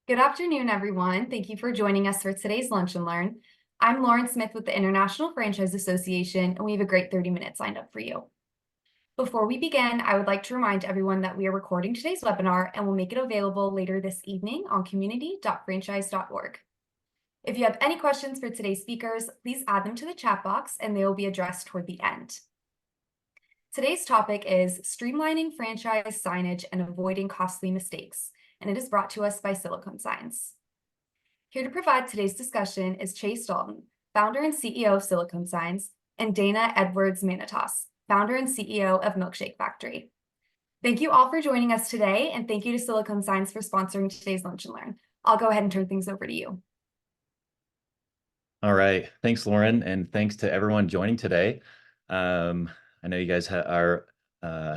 Good afternoon, everyone. Thank you for joining us for today's Lunch and Learn. I'm Lauren Smith with the International Franchise Association, and we have a great 30 minutes lined up for you. Before we begin, I would like to remind everyone that we are recording today's webinar and will make it available later this evening on community.franchise.org. If you have any questions for today's speakers, please add them to the chat box and they will be addressed toward the end. Today's topic is streamlining franchise signage and avoiding costly mistakes, and it is brought to us by Silicon Signs. Here to provide today's discussion is Chase Dalton, founder and CEO of Silicon Signs, and Dana Edwards-Manitas, founder and CEO of Milkshake Factory. Thank you all for joining us today, and thank you to Silicon Signs for sponsoring today's Lunch and Learn. I'll go ahead and turn things over to you. All right, thanks, Lauren, and thanks to everyone joining today. I know you guys have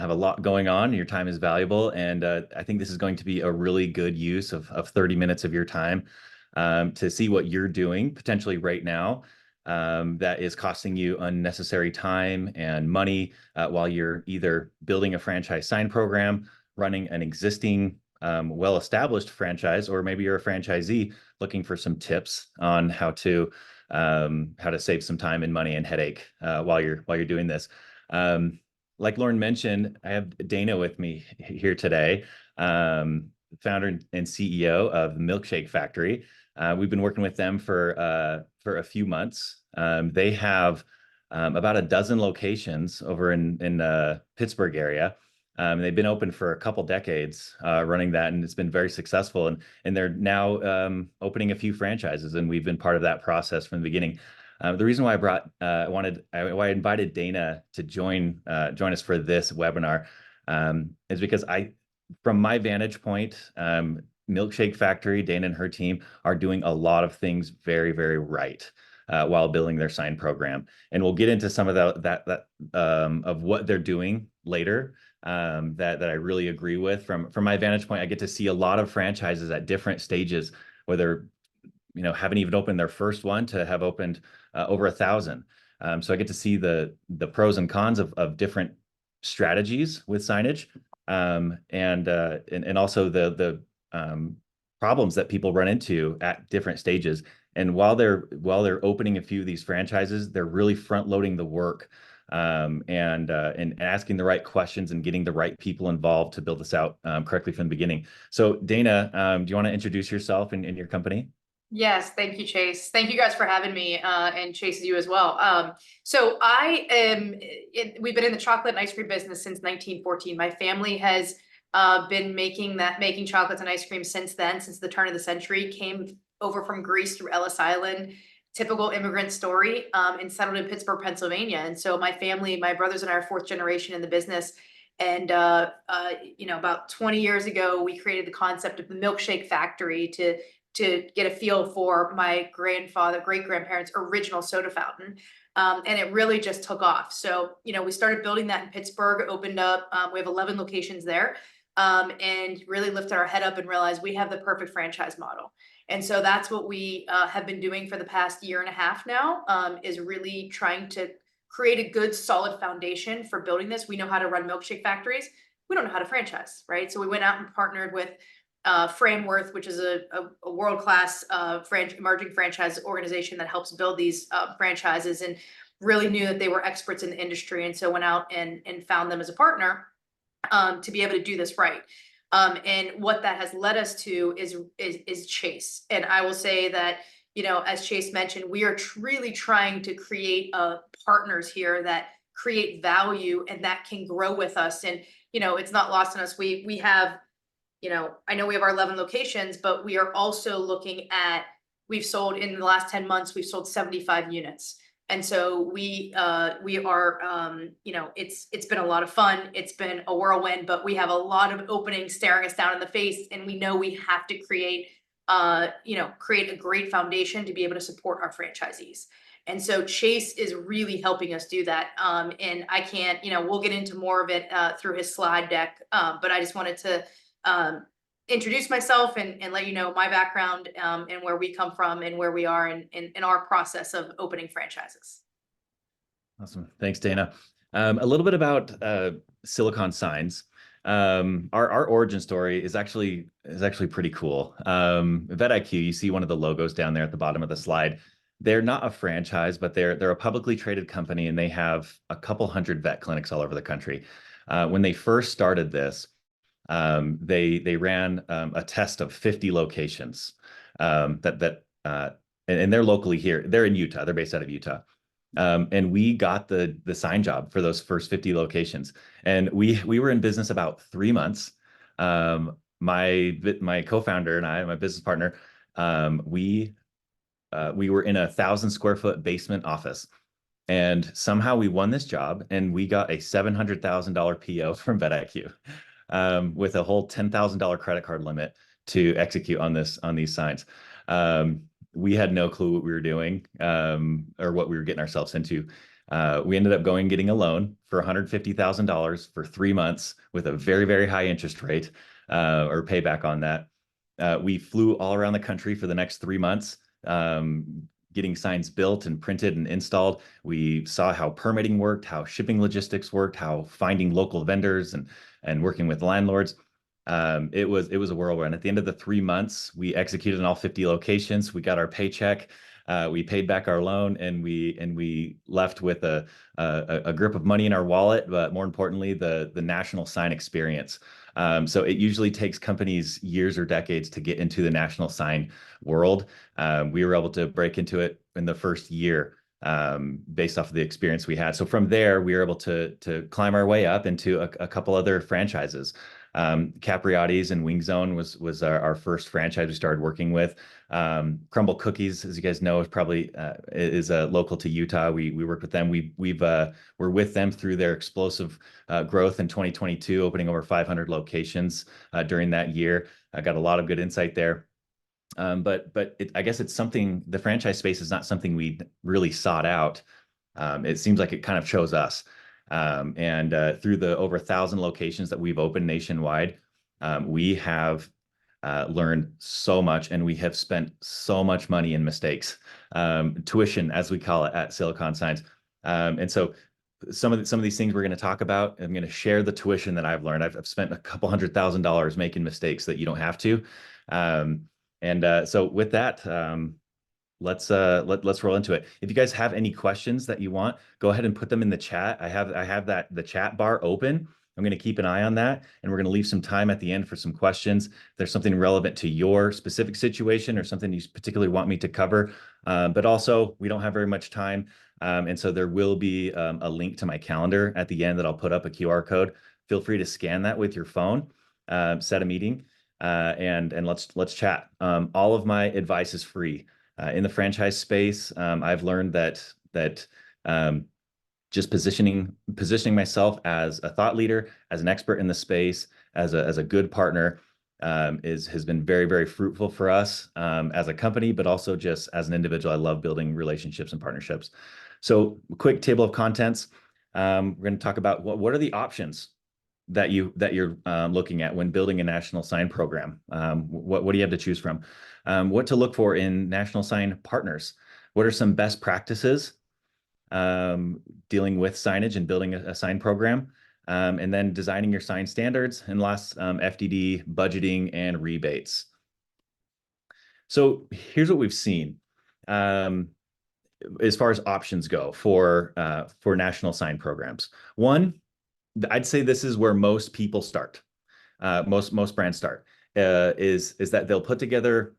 a lot going on. Your time is valuable, and I think this is going to be a really good use of 30 minutes of your time to see what you're doing potentially right now that is costing you unnecessary time and money while you're either building a franchise sign program, running an existing well-established franchise, or maybe you're a franchisee looking for some tips on how to save some time and money and headache while you're doing this. Like Lauren mentioned, I have Dana with me here today, founder and CEO of the Milkshake Factory. We've been working with them for a few months. They have about a dozen locations over in Pittsburgh area. They've been open for a couple decades running that, and it's been very successful. And they're now opening a few franchises, and we've been part of that process from the beginning. The reason why I invited Dana to join us for this webinar is because from my vantage point, Milkshake Factory, Dana and her team are doing a lot of things very, very right while building their sign program, and we'll get into some of that of what they're doing later. That I really agree with. From my vantage point, I get to see a lot of franchises at different stages, whether haven't even opened their first one to have opened over 1,000. So I get to see the pros and cons of different strategies with signage, and also the problems that people run into at different stages. And while they're opening a few of these franchises, they're really front loading the work and asking the right questions and getting the right people involved to build this out correctly from the beginning. So Dana, do you want to introduce yourself and your company? Yes, thank you, Chase. Thank you guys for having me, and Chase, you as well. So we've been in the chocolate and ice cream business since 1914. My family has been making chocolates and ice cream since then, since the turn of the century. Came over from Greece through Ellis Island, typical immigrant story, and settled in Pittsburgh, Pennsylvania. And so my family, my brothers and I are fourth generation in the business. And about 20 years ago, we created the concept of the Milkshake Factory to get a feel for my great-grandparents' original soda fountain. And it really just took off. So, we started building that in Pittsburgh, opened up, we have 11 locations there, and really lifted our head up and realized we have the perfect franchise model. And so that's what we have been doing for the past year and a half now, is really trying to create a good, solid foundation for building this. We know how to run milkshake factories. We don't know how to franchise, right? So we went out and partnered with Franworth, which is a world-class emerging franchise organization that helps build these franchises, and really knew that they were experts in the industry. And so went out and found them as a partner to be able to do this right. And what that has led us to is Chase. And I will say that, as Chase mentioned, we are really trying to create partners here that create value and that can grow with us. And, it's not lost on us. We have, I know we have our 11 locations, but we are also looking at, we've sold in the last 10 months, we've sold 75 units. And so we are, it's been a lot of fun. It's been a whirlwind, but we have a lot of openings staring us down in the face. And we know we have to create a great foundation to be able to support our franchisees. And so Chase is really helping us do that. And I can't, we'll get into more of it through his slide deck. But I just wanted to introduce myself and let you know my background and where we come from and where we are in our process of opening franchises. Awesome. Thanks, Dana. A little bit about Silicon Signs. Our origin story is actually pretty cool. VetIQ, you see one of the logos down there at the bottom of the slide. They're not a franchise, but they're a publicly traded company, and they have a couple hundred vet clinics all over the country. When they first started this, they ran a test of 50 locations and they're locally here. They're in Utah. They're based out of Utah. And we got the sign job for those first 50 locations. And we were in business about 3 months. My co-founder and I, my business partner, we were in a 1,000 square foot basement office. And somehow we won this job, and we got a $700,000 PO from VetIQ with a whole $10,000 credit card limit to execute on these signs. We had no clue what we were doing or what we were getting ourselves into. We ended up getting a loan for $150,000 for 3 months with a very, very high interest rate or payback on that. We flew all around the country for the next 3 months, getting signs built and printed and installed. We saw how permitting worked, how shipping logistics worked, how finding local vendors and working with landlords. It was a whirlwind. At the end of the 3 months, we executed in all 50 locations. We got our paycheck. We paid back our loan, and we left with a grip of money in our wallet, but more importantly, the national sign experience. So it usually takes companies years or decades to get into the national sign world. We were able to break into it in the first year based off of the experience we had. So from there, we were able to climb our way up into a couple other franchises. Capriati's and Wing Zone was our first franchise we started working with. Crumble Cookies, as you guys know, is probably is local to Utah. We worked with them. We're with them through their explosive growth in 2022, opening over 500 locations during that year. I got a lot of good insight there. But I guess it's something, the franchise space is not something we really sought out. It seems like it kind of chose us. And through the over 1,000 locations that we've opened nationwide, we have learned so much, and we have spent so much money in mistakes, tuition, as we call it at Silicon Signs. And so some of these things we're going to talk about. I'm going to share the tuition that I've learned. I've spent a couple $100,000 making mistakes that you don't have to. So with that, let's roll into it. If you guys have any questions that you want, go ahead and put them in the chat. I have the chat bar open. I'm going to keep an eye on that, and we're going to leave some time at the end for some questions. If there's something relevant to your specific situation or something you particularly want me to cover, but also we don't have very much time. And so there will be a link to my calendar at the end that I'll put up, a QR code. Feel free to scan that with your phone, set a meeting, and let's chat. All of my advice is free. In the franchise space, I've learned that just positioning myself as a thought leader, as an expert in the space, as a good partner, has been very, very fruitful for us as a company, but also just as an individual. I love building relationships and partnerships. So, quick table of contents. We're going to talk about what are the options that you're looking at when building a national sign program. What do you have to choose from? What to look for in national sign partners? What are some best practices dealing with signage and building a sign program? And then designing your sign standards. And last, FDD, budgeting, and rebates. So here's what we've seen as far as options go for national sign programs. One, I'd say this is where most people start. Most brands start is that they'll put together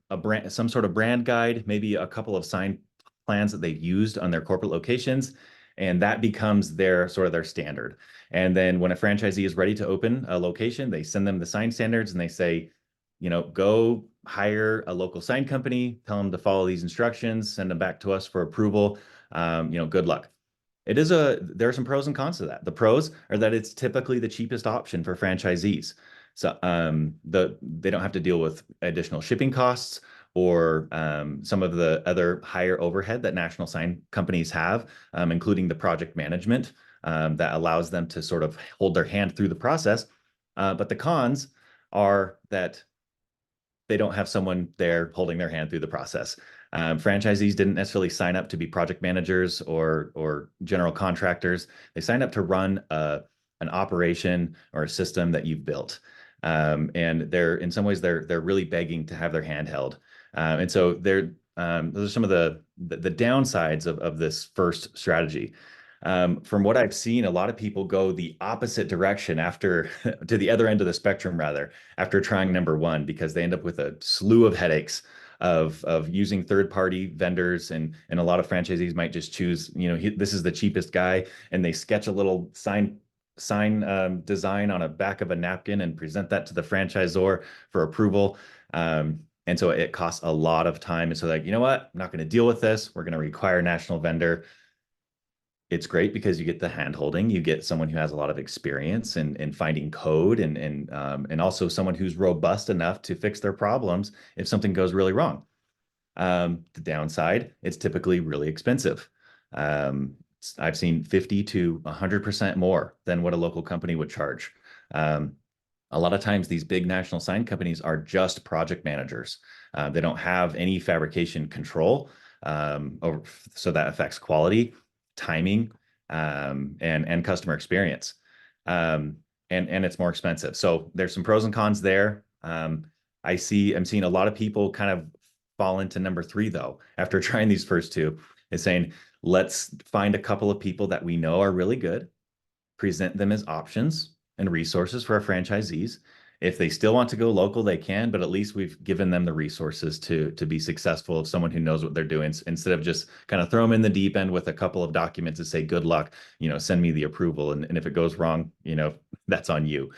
some sort of brand guide, maybe a couple of sign plans that they've used on their corporate locations, and that becomes their standard. And then when a franchisee is ready to open a location, they send them the sign standards and they say, go hire a local sign company, tell them to follow these instructions, send them back to us for approval. Good luck. There are some pros and cons to that. The pros are that it's typically the cheapest option for franchisees. So they don't have to deal with additional shipping costs or some of the other higher overhead that national sign companies have, including the project management that allows them to sort of hold their hand through the process. But the cons are that they don't have someone there holding their hand through the process. Franchisees didn't necessarily sign up to be project managers or general contractors. They signed up to run a an operation or a system that you've built. And they're in some ways they're really begging to have their hand held. And so those are some of the downsides of this first strategy. From what I've seen, a lot of people go the opposite direction after to the other end of the spectrum, rather, after trying number one, because they end up with a slew of headaches of using third-party vendors, and a lot of franchisees might just choose, this is the cheapest guy, and they sketch a little sign design on a back of a napkin and present that to the franchisor for approval. And so it costs a lot of time. And so like, you know what, I'm not going to deal with this. We're going to require a national vendor. It's great because you get the hand holding, you get someone who has a lot of experience in finding code, and also someone who's robust enough to fix their problems if something goes really wrong. The downside, it's typically really expensive. I've seen 50 to 100% more than what a local company would charge. A lot of times these big national sign companies are just project managers. They don't have any fabrication control, so that affects quality, timing, and customer experience. And it's more expensive. So there's some pros and cons there. I'm seeing a lot of people kind of fall into number three, though, after trying these first two, is saying, let's find a couple of people that we know are really good, present them as options and resources for our franchisees. If they still want to go local, they can, but at least we've given them the resources to be successful, of someone who knows what they're doing, instead of just kind of throw them in the deep end with a couple of documents and say, good luck, send me the approval. And if it goes wrong, that's on you.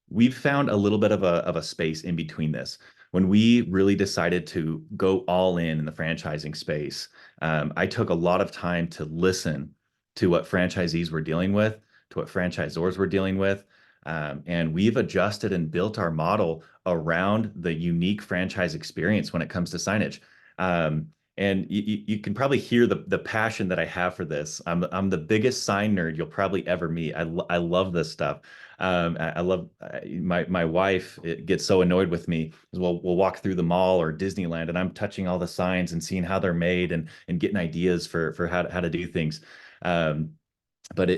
We've found a little bit of a space in between this. When we really decided to go all in the franchising space, I took a lot of time to listen to what franchisees were dealing with, to what franchisors were dealing with. And we've adjusted and built our model around the unique franchise experience when it comes to signage. And you can probably hear the passion that I have for this. I'm the biggest sign nerd you'll probably ever meet. I love this stuff. I love my wife gets so annoyed with me. We'll walk through the mall or Disneyland, and I'm touching all the signs and seeing how they're made and getting ideas for how to do things. But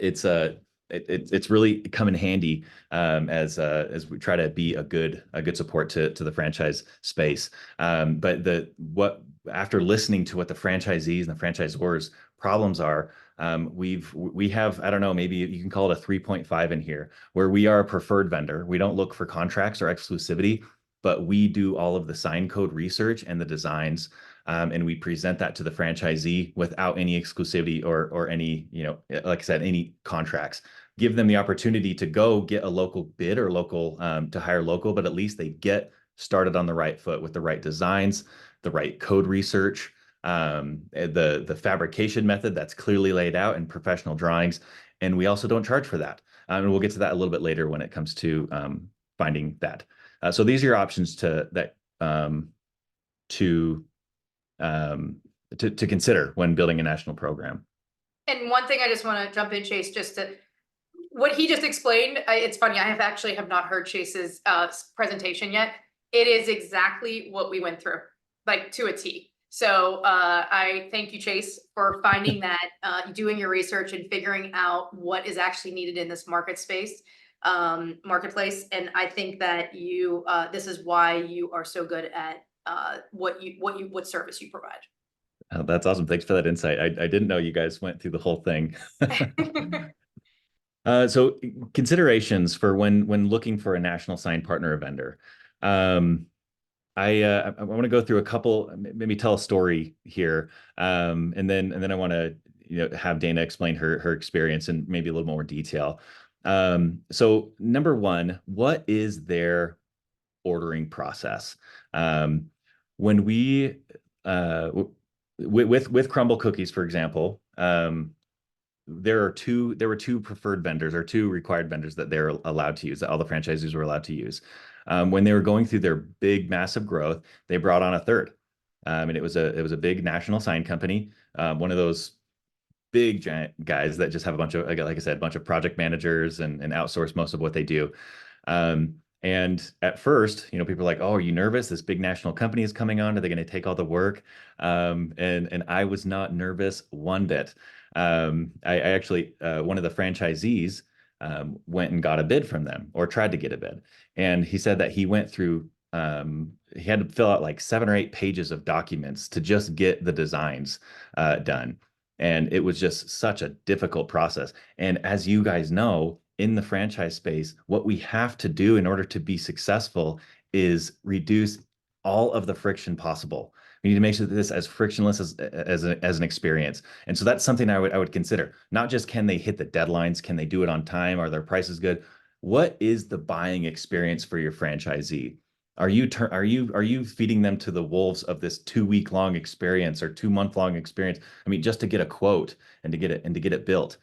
it's really come in handy as we try to be a good support to the franchise space. But after listening to what the franchisees and the franchisors problems are, we have, I don't know, maybe you can call it a 3.5 in here, where we are a preferred vendor. We don't look for contracts or exclusivity, but we do all of the sign code research and the designs. And we present that to the franchisee without any exclusivity or any, like I said, any contracts. Give them the opportunity to go get a local bid or to hire local, but at least they get started on the right foot with the right designs, the right code research, the fabrication method that's clearly laid out in professional drawings. And we also don't charge for that. And we'll get to that a little bit later when it comes to finding that. So these are your options to consider when building a national program. And one thing I just want to jump in, Chase, just to what he just explained. It's funny, I have not heard Chase's presentation yet. It is exactly what we went through, like to a T. So I thank you, Chase, for finding that, doing your research and figuring out what is actually needed in this marketplace. And I think that you this is why you are so good at what service you provide. Oh, that's awesome. Thanks for that insight. I didn't know you guys went through the whole thing. So considerations for when looking for a national sign partner or vendor. I want to go through a couple, maybe tell a story here, and then I want to have Dana explain her experience in maybe a little more detail. So number one, what is their ordering process? When we with Crumble cookies, for example, there were two preferred vendors or two required vendors that they're allowed to use, that all the franchisees were allowed to use. When they were going through their big, massive growth, they brought on a third. And it was a big national sign company, one of those big giant guys that just have a bunch of, like I said, a bunch of project managers and outsource most of what they do. And at first, people are like, "Oh, are you nervous? This big national company is coming on. Are they going to take all the work?" And I was not nervous one bit. I actually, one of the franchisees went and got a bid from them or tried to get a bid. And he said that he went through, he had to fill out like 7 or 8 pages of documents to just get the designs done. And it was just such a difficult process. And as you guys know, in the franchise space, what we have to do in order to be successful is reduce all of the friction possible. We need to make sure that this as frictionless as an experience. And so that's something I would consider. Not just can they hit the deadlines, can they do it on time, are their prices good? What is the buying experience for your franchisee? Are you feeding them to the wolves of this 2-week long experience or 2-month long experience? I mean, just to get a quote and to get it built.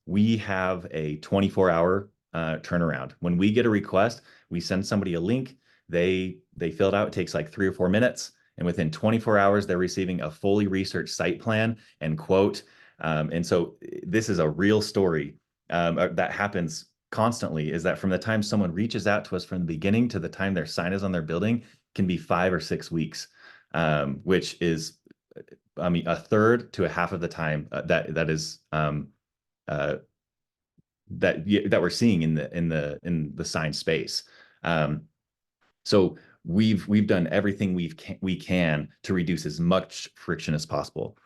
We have a 24-hour turnaround. When we get a request, we send somebody a link. They fill it out. It takes like 3 or 4 minutes. And within 24 hours, they're receiving a fully researched site plan and quote. And so this is a real story that happens constantly, is that from the time someone reaches out to us from the beginning to the time their sign is on their building can be 5 or 6 weeks, which is, I mean, a third to a half of the time that we're seeing in the sign space. So we've done everything we can to reduce as much friction as possible.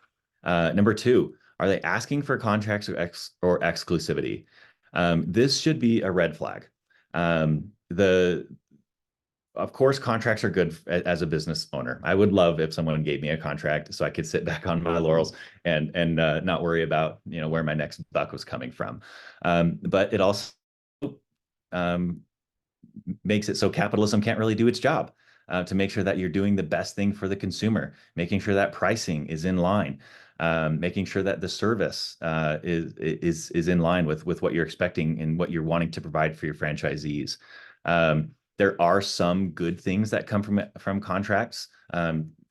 Number 2, are they asking for contracts or exclusivity? This should be a red flag. Of course, contracts are good as a business owner. I would love if someone gave me a contract so I could sit back on my laurels and not worry about where my next buck was coming from. But it also makes it so capitalism can't really do its job to make sure that you're doing the best thing for the consumer, making sure that pricing is in line, making sure that the service is in line with what you're expecting and what you're wanting to provide for your franchisees. There are some good things that come from contracts.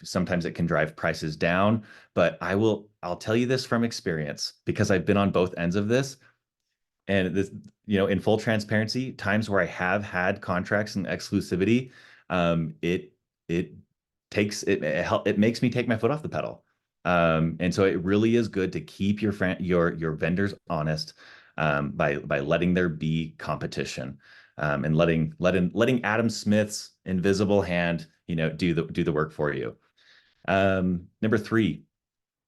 Sometimes it can drive prices down, but I'll tell you this from experience because I've been on both ends of this. And this, in full transparency, times where I have had contracts and exclusivity, it makes me take my foot off the pedal. And so it really is good to keep your vendors honest by letting there be competition, and letting Adam Smith's invisible hand do the work for you. Number 3,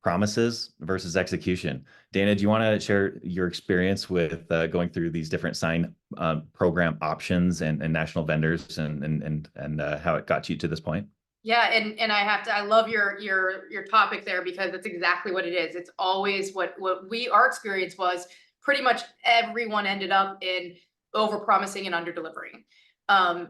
promises versus execution. Dana, do you want to share your experience with going through these different sign program options and national vendors and how it got you to this point? Yeah, and I love your topic there because that's exactly what it is. It's always what our experience was. Pretty much everyone ended up in over promising and under delivering. Where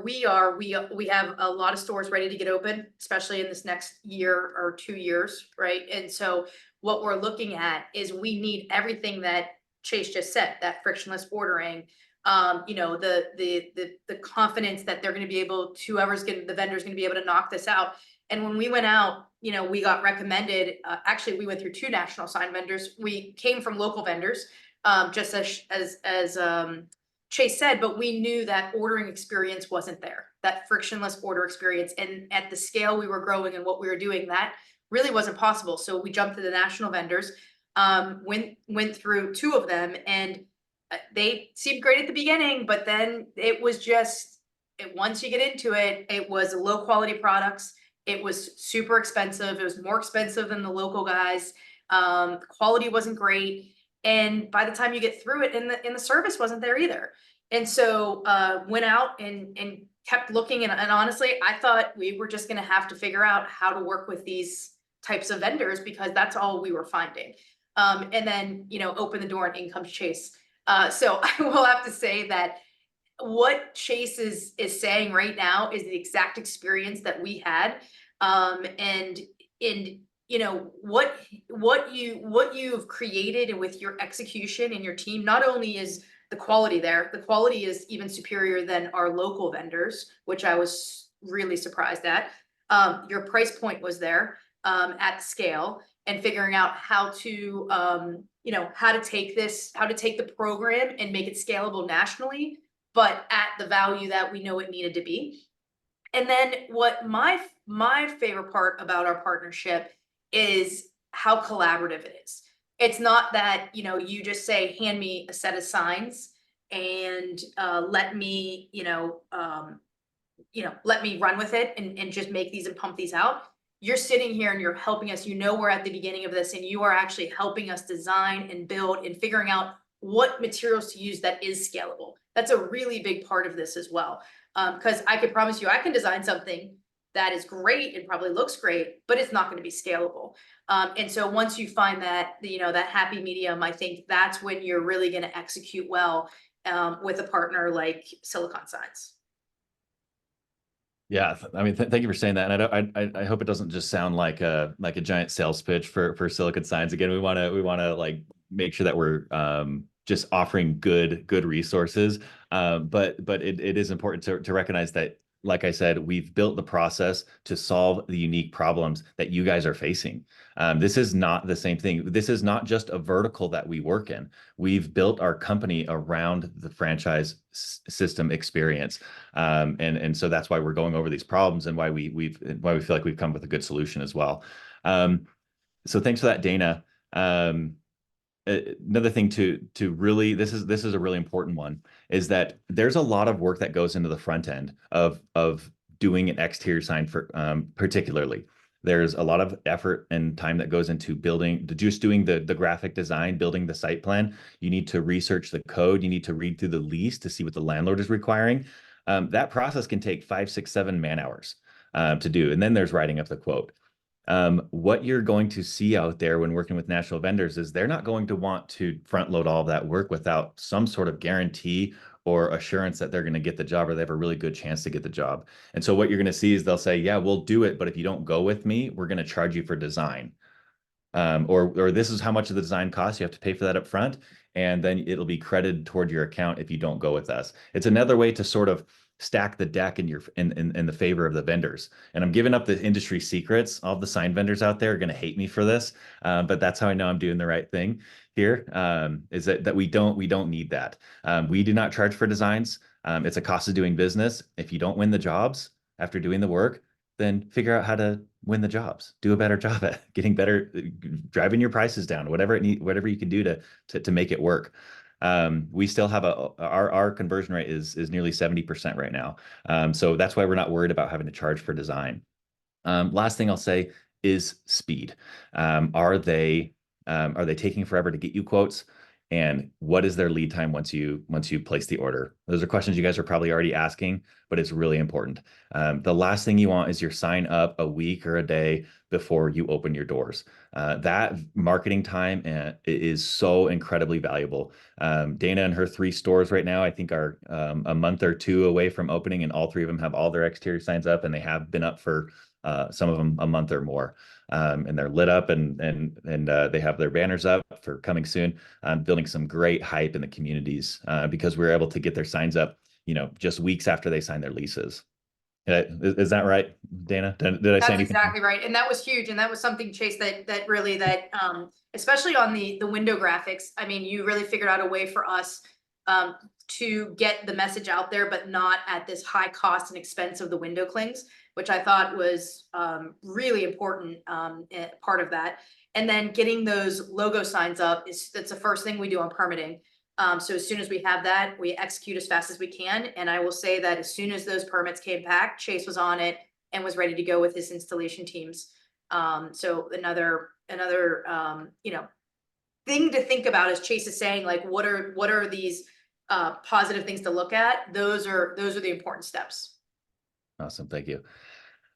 we are, we have a lot of stores ready to get open, especially in this next year or 2 years, right? And so what we're looking at is we need everything that Chase just said, that frictionless ordering, the confidence that they're going to be able to, the vendor's going to be able to knock this out. And when we went out, we got recommended, actually we went through 2 national sign vendors. We came from local vendors, just as Chase said, but we knew that ordering experience wasn't there, that frictionless order experience. And at the scale we were growing and what we were doing, that really wasn't possible. So we jumped to the national vendors, went through 2 of them, and they seemed great at the beginning, but then it was just, once you get into it, it was low quality products. It was super expensive. It was more expensive than the local guys. Quality wasn't great. And by the time you get through it, and the service wasn't there either. And so went out and kept looking. And honestly, I thought we were just going to have to figure out how to work with these types of vendors because that's all we were finding. And then, open the door and in comes Chase. So I will have to say that what Chase is saying right now is the exact experience that we had. What you've created with your execution and your team, not only is the quality there, the quality is even superior than our local vendors, which I was really surprised at. Your price point was there at scale, and figuring out how to take the program and make it scalable nationally, but at the value that we know it needed to be. And then what my favorite part about our partnership is how collaborative it is. It's not that, you just say, hand me a set of signs and let me, let me run with it and just make these and pump these out. You're sitting here and you're helping us. We're at the beginning of this, and you are actually helping us design and build and figuring out what materials to use that is scalable. That's a really big part of this as well. Because I can promise you, I can design something that is great and probably looks great, but it's not going to be scalable. And so once you find that, that happy medium, I think that's when you're really going to execute well with a partner like Silicon Signs. Yeah, I mean, thank you for saying that. And I hope it doesn't just sound like a giant sales pitch for Silicon Signs. Again, we want to like make sure that we're just offering good resources. But it is important to recognize that, like I said, we've built the process to solve the unique problems that you guys are facing. This is not the same thing. This is not just a vertical that we work in. We've built our company around the franchise system experience. And so that's why we're going over these problems and why we feel like we've come with a good solution as well. So thanks for that, Dana. Another thing to really, this is a really important one, is that there's a lot of work that goes into the front end of doing an exterior sign for particularly. There's a lot of effort and time that goes into doing the graphic design, building the site plan. You need to research the code. You need to read through the lease to see what the landlord is requiring. That process can take 5, 6, 7 man hours to do. And then there's writing up the quote. What you're going to see out there when working with national vendors is they're not going to want to front load all of that work without some sort of guarantee or assurance that they're going to get the job, or they have a really good chance to get the job. And so what you're going to see is they'll say, yeah, we'll do it, but if you don't go with me, we're going to charge you for design. Or this is how much of the design costs. You have to pay for that up front, and then it'll be credited toward your account if you don't go with us. It's another way to sort of stack the deck in the favor of the vendors. And I'm giving up the industry secrets. All the sign vendors out there are going to hate me for this, but that's how I know I'm doing the right thing here. Is that we don't need that. We do not charge for designs. It's a cost of doing business. If you don't win the jobs after doing the work, then figure out how to win the jobs. Do a better job at getting better, driving your prices down, whatever you can do to make it work. We still have our conversion rate is nearly 70% right now. So that's why we're not worried about having to charge for design. Last thing I'll say is speed. Are they taking forever to get you quotes? And what is their lead time once you place the order? Those are questions you guys are probably already asking, but it's really important. The last thing you want is your sign up a week or a day before you open your doors. That marketing time is so incredibly valuable. Dana and her 3 stores right now, I think, are a month or 2 away from opening, and all 3 of them have all their exterior signs up, and they have been up for some of them a month or more. And they're lit up and they have their banners up for coming soon, building some great hype in the communities because we're able to get their signs up, just weeks after they sign their leases. Is that right, Dana? Did I say anything? That's exactly right. And that was huge. And that was something, Chase, that really, especially on the window graphics, I mean, you really figured out a way for us to get the message out there, but not at this high cost and expense of the window clings, which I thought was really important part of that. And then getting those logo signs up that's the first thing we do on permitting. So as soon as we have that, we execute as fast as we can. And I will say that as soon as those permits came back, Chase was on it and was ready to go with his installation teams. So another thing to think about, as Chase is saying, like, what are these positive things to look at? Those are the important steps. Awesome. Thank you.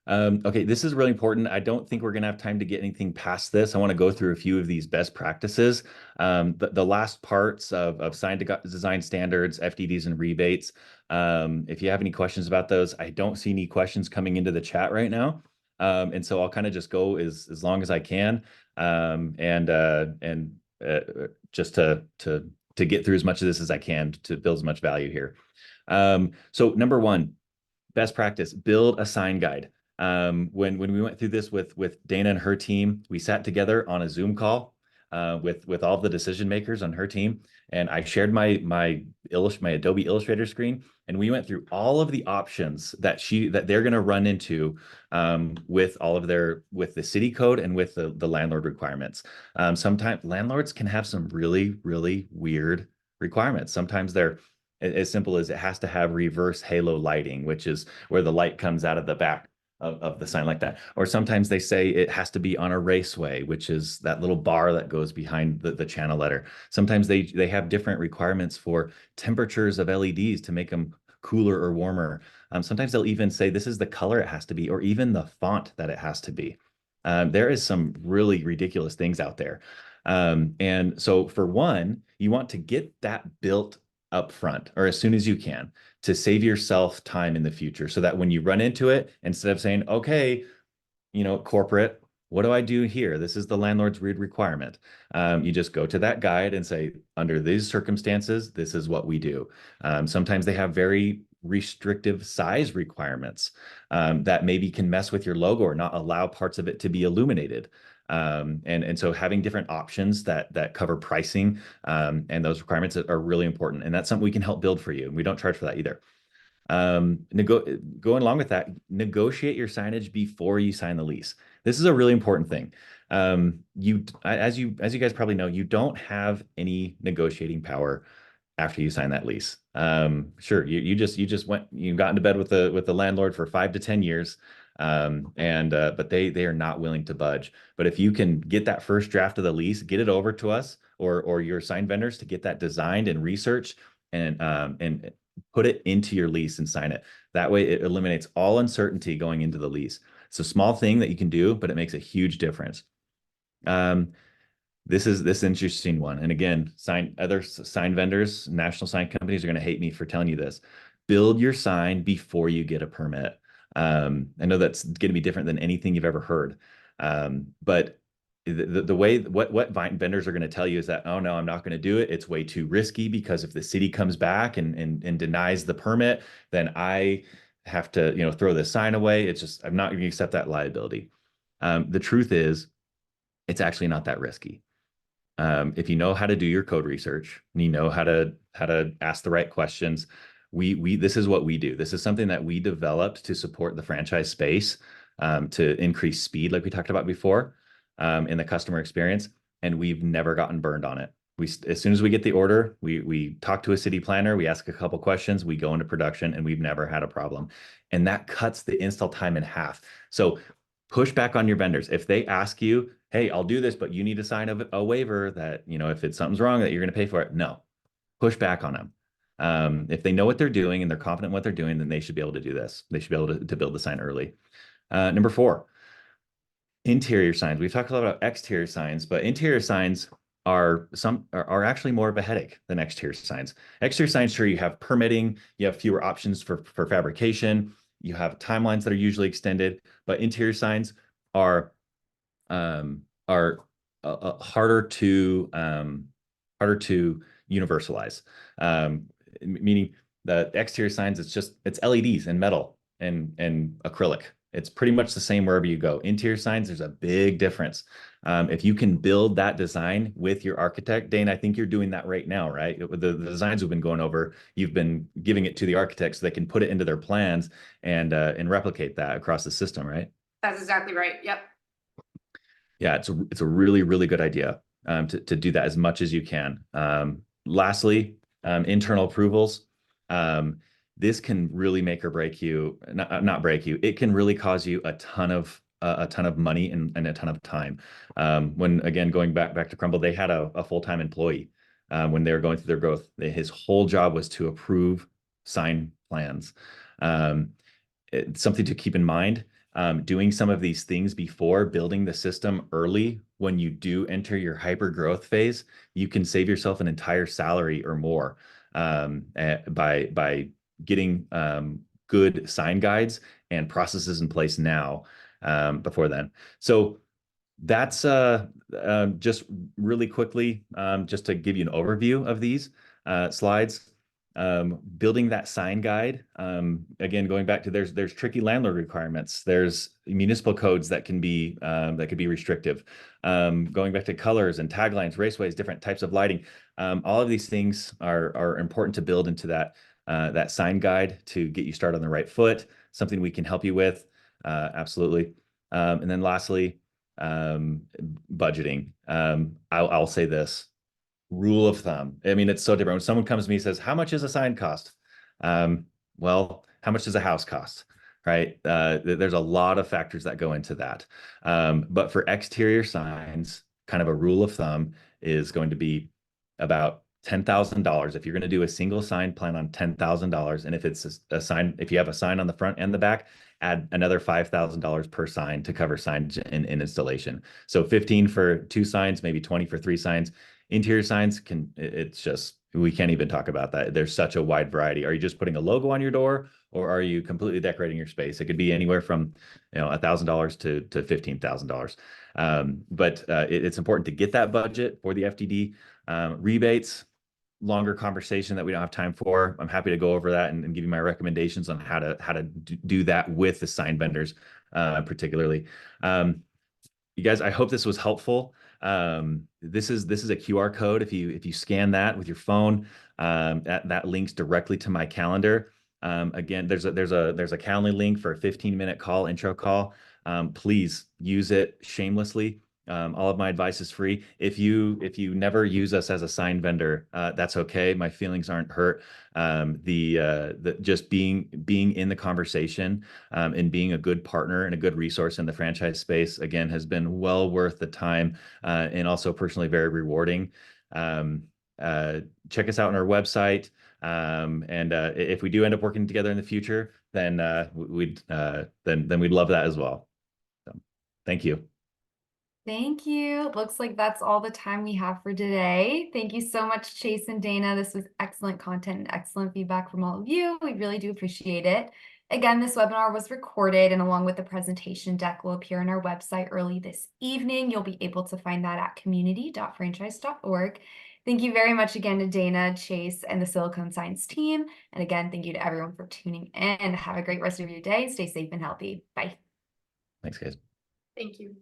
Okay, this is really important. I don't think we're going to have time to get anything past this. I want to go through a few of these best practices. The last parts of sign design standards, FDDs, and rebates. If you have any questions about those, I don't see any questions coming into the chat right now. And so I'll kind of just go as long as I can, just to get through as much of this as I can to build as much value here. So number 1, best practice, build a sign guide. When we went through this with Dana and her team, we sat together on a Zoom call with all of the decision makers on her team, and I shared my Adobe Illustrator screen, and we went through all of the options that they're going to run into with the city code and with the landlord requirements. Sometimes landlords can have some really, really weird requirements. Sometimes they're as simple as it has to have reverse halo lighting, which is where the light comes out of the back of the sign like that. Or sometimes they say it has to be on a raceway, which is that little bar that goes behind the channel letter. Sometimes they have different requirements for temperatures of LEDs to make them cooler or warmer. Sometimes they'll even say this is the color it has to be, or even the font that it has to be. There is some really ridiculous things out there. And so for one, you want to get that built up front or as soon as you can to save yourself time in the future, so that when you run into it, instead of saying, okay, corporate, what do I do here? This is the landlord's weird requirement. You just go to that guide and say, under these circumstances, this is what we do. Sometimes they have very restrictive size requirements that maybe can mess with your logo or not allow parts of it to be illuminated. And so having different options that cover pricing and those requirements are really important. And that's something we can help build for you. We don't charge for that either. Going along with that, negotiate your signage before you sign the lease. This is a really important thing. As you guys probably know, you don't have any negotiating power after you sign that lease. Sure, you got into bed with the landlord for 5 to 10 years. But they are not willing to budge. But if you can get that first draft of the lease, get it over to us or your sign vendors to get that designed and researched and put it into your lease and sign it. That way it eliminates all uncertainty going into the lease. It's a small thing that you can do, but it makes a huge difference. This is an interesting one. And again, other sign vendors, national sign companies are going to hate me for telling you this. Build your sign before you get a permit. I know that's going to be different than anything you've ever heard. But the way what vendors are going to tell you is that, oh no, I'm not going to do it. It's way too risky because if the city comes back and denies the permit, then I have to, throw this sign away. I'm not going to accept that liability. The truth is, it's actually not that risky. If you know how to do your code research and you know how to ask the right questions, this is what we do. This is something that we developed to support the franchise space, to increase speed, like we talked about before, in the customer experience. And we've never gotten burned on it. As soon as we get the order, we talk to a city planner, we ask a couple questions, we go into production, and we've never had a problem. And that cuts the install time in half. So push back on your vendors. If they ask you, hey, I'll do this, but you need to sign a waiver that, if something's wrong, that you're going to pay for it. No, push back on them. If they know what they're doing and they're confident in what they're doing, then they should be able to do this. They should be able to build the sign early. Number 4, interior signs. We've talked a lot about exterior signs, but interior signs are actually more of a headache than exterior signs. Exterior signs, sure, you have permitting, you have fewer options for fabrication, you have timelines that are usually extended, but interior signs are harder to universalize. Meaning the exterior signs, it's LEDs and metal and acrylic. It's pretty much the same wherever you go. Interior signs, there's a big difference. If you can build that design with your architect, Dane, I think you're doing that right now, right? The designs we've been going over, you've been giving it to the architects so they can put it into their plans and replicate that across the system, right? That's exactly right. Yep. Yeah, it's a really, really good idea to do that as much as you can. Lastly, internal approvals. This can really make or break you, not break you. It can really cause you a ton of money and a ton of time. When again, going back to Crumble, they had a full-time employee when they were going through their growth. His whole job was to approve sign plans. It's something to keep in mind. Doing some of these things before building the system early, when you do enter your hyper growth phase, you can save yourself an entire salary or more by getting good sign guides and processes in place now before then. So that's just really quickly, just to give you an overview of these slides. building that sign guide. Again, going back to there's tricky landlord requirements. There's municipal codes that can be restrictive. Going back to colors and taglines, raceways, different types of lighting. All of these things are important to build into that sign guide to get you started on the right foot. Something we can help you with, absolutely. And then lastly, budgeting. I'll say this. Rule of thumb. I mean, it's so different. When someone comes to me and says, how much is a sign cost? Well, how much does a house cost? Right? There's a lot of factors that go into that. But for exterior signs, kind of a rule of thumb is going to be about $10,000. If you're going to do a single sign, plan on $10,000. And if it's a sign, if you have a sign on the front and the back, add another $5,000 per sign to cover signage and installation. So 15 for 2 signs, maybe 20 for 3 signs. Interior signs it's just, we can't even talk about that. There's such a wide variety. Are you just putting a logo on your door, or are you completely decorating your space? It could be anywhere from, $1,000 to $15,000. But it's important to get that budget for the FDD. Rebates, longer conversation that we don't have time for. I'm happy to go over that and give you my recommendations on how to do that with the sign vendors, particularly. You guys, I hope this was helpful. This is a QR code. If you scan that with your phone, that links directly to my calendar. Again, there's a Calendly link for a 15-minute intro call. Please use it shamelessly. All of my advice is free. If you never use us as a sign vendor, that's okay. My feelings aren't hurt. The just being in the conversation and being a good partner and a good resource in the franchise space, again, has been well worth the time and also personally very rewarding. Check us out on our website. And if we do end up working together in the future, then we'd love that as well. So, thank you. Thank you. Looks like that's all the time we have for today. Thank you so much, Chase and Dana. This was excellent content and excellent feedback from all of you. We really do appreciate it. Again, this webinar was recorded, and along with the presentation deck will appear on our website early this evening. You'll be able to find that at community.franchise.org. Thank you very much again to Dana, Chase, and the Silicone Science team. And again, thank you to everyone for tuning in. Have a great rest of your day. Stay safe and healthy. Bye. Thanks, guys. Thank you.